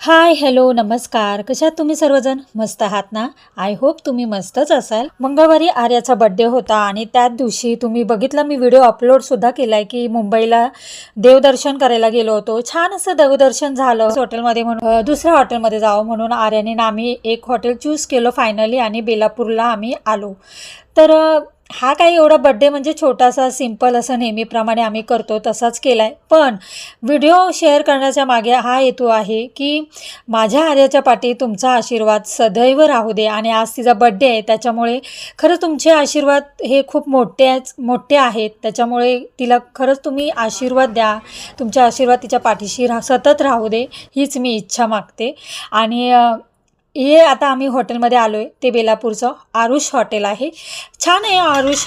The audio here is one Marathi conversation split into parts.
हाय हॅलो नमस्कार. कशा आहात तुम्ही सर्वजण? मस्त आहात ना? आय होप तुम्ही मस्तच असाल. मंगळवारी आर्याचा बड्डे होता आणि त्याच दिवशी तुम्ही बघितला मी व्हिडिओ अपलोडसुद्धा केला आहे की मुंबईला देवदर्शन करायला गेलो होतो. छान असं देवदर्शन झालं हॉटेलमध्ये म्हणून दुसऱ्या हॉटेलमध्ये जावं म्हणून आर्याने आम्ही एक हॉटेल चूज केलं फायनली आणि बेलापूरला आम्ही आलो. तर हा काही एवढा बड्डे म्हणजे छोटासा सिंपल असं नेहमीप्रमाणे आम्ही करतो तसाच केला आहे. पण व्हिडिओ शेअर करण्याच्या मागे हा हेतू आहे की माझ्या आर्याच्या पाठी तुमचा आशीर्वाद सदैव राहू दे आणि आज तिचा बड्डे आहे त्याच्यामुळे खरंच तुमचे आशीर्वाद हे खूप मोठे आहेत. त्याच्यामुळे तिला खरंच तुम्ही आशीर्वाद द्या. तुमचे आशीर्वाद तिच्या पाठीशी सतत राहू दे हीच मी इच्छा मागते. आणि हे आता आम्ही हॉटेलमध्ये आलो आहे ते बेलापूरचं आरुष हॉटेल आहे. छान आहे आरुष.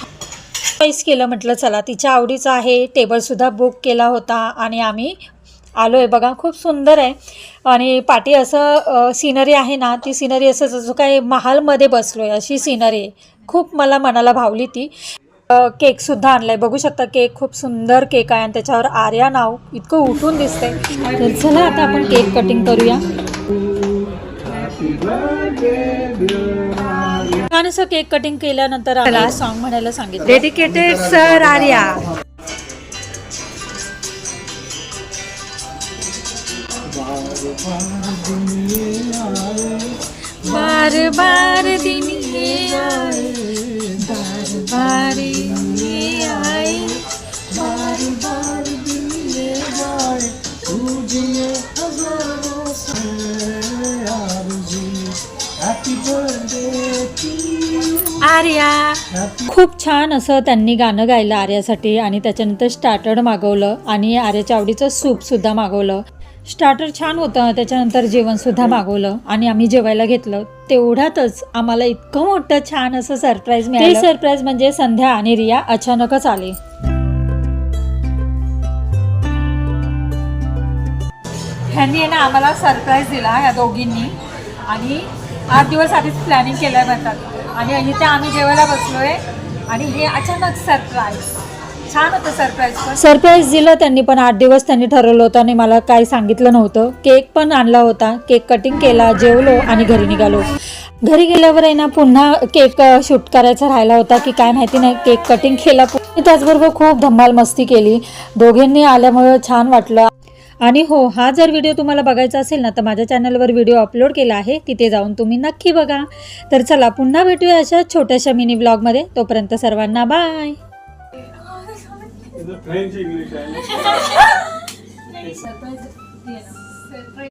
चॉईस केलं म्हटलं चला तिच्या आवडीचं आहे. टेबलसुद्धा बुक केला होता आणि आम्ही आलो आहे. बघा खूप सुंदर आहे आणि पाठी असं सिनरी आहे ना ती सिनरी असं जसं काय महालमध्ये बसलो आहे अशी सिनरी आहे. खूप मला मनाला भावली ती. केकसुद्धा आणला आहे बघू शकता. केक खूप सुंदर केक आहे आणि त्याच्यावर आर्या नाव इतकं उठून दिसतंय. तर चला आता आपण केक कटिंग करूया. छान असं केक कटिंग केल्यानंतर आम्ही सॉन्ग म्हणायला सांगितलं. Dedicated sir Arya. बार बार दिन ये आए, बार बार ये आए, बार बार दिन ये आए, तुझे हजारों आर्या. खूप छान असं त्यांनी गाणं गायलं आर्यासाठी आणि त्याच्यानंतर स्टार्टर मागवलं आणि आर्याच्या आवडीचं सूपसुद्धा मागवलं. स्टार्टर छान होतं. त्याच्यानंतर जेवणसुद्धा मागवलं आणि आम्ही जेवायला घेतलं. तेवढ्यातच आम्हाला इतकं मोठं छान असं सरप्राईज मिळालं. ते सरप्राईज म्हणजे संध्या आणि रिया अचानकच आले. ह्यांनी ना आम्हाला सरप्राईज दिला या दोघींनी आणि 8 दिवस आधीच प्लॅनिंग केलं म्हणतात आणि इथे आम्ही जेवायला बसलोय आणि हे अचानक सरप्राईज. छान होतं सरप्राईज. सरप्राईज दिलं त्यांनी पण 8 दिवस त्यांनी ठरवलं होतं आणि मला काही सांगितलं नव्हतं. केक पण आणला होता. केक कटिंग केला, जेवलो आणि घरी निघालो. घरी गेल्यावर आहे ना पुन्हा केक शूट करायचा राहिला होता की काय माहिती नाही. केक कटिंग केला. त्याचबरोबर खूप धमाल मस्ती केली. दोघींनी आल्यामुळे छान वाटलं. आणि हो हा जर व्हिडिओ तुम्हाला बघायचा असेल ना तर माझ्या चॅनलवर व्हिडिओ अपलोड केला आहे. तिथे जाऊन तुम्ही नक्की बघा. तर चला पुन्हा भेटूया अशा छोट्याशा मिनी ब्लॉगमध्ये. तोपर्यंत सर्वांना बाय.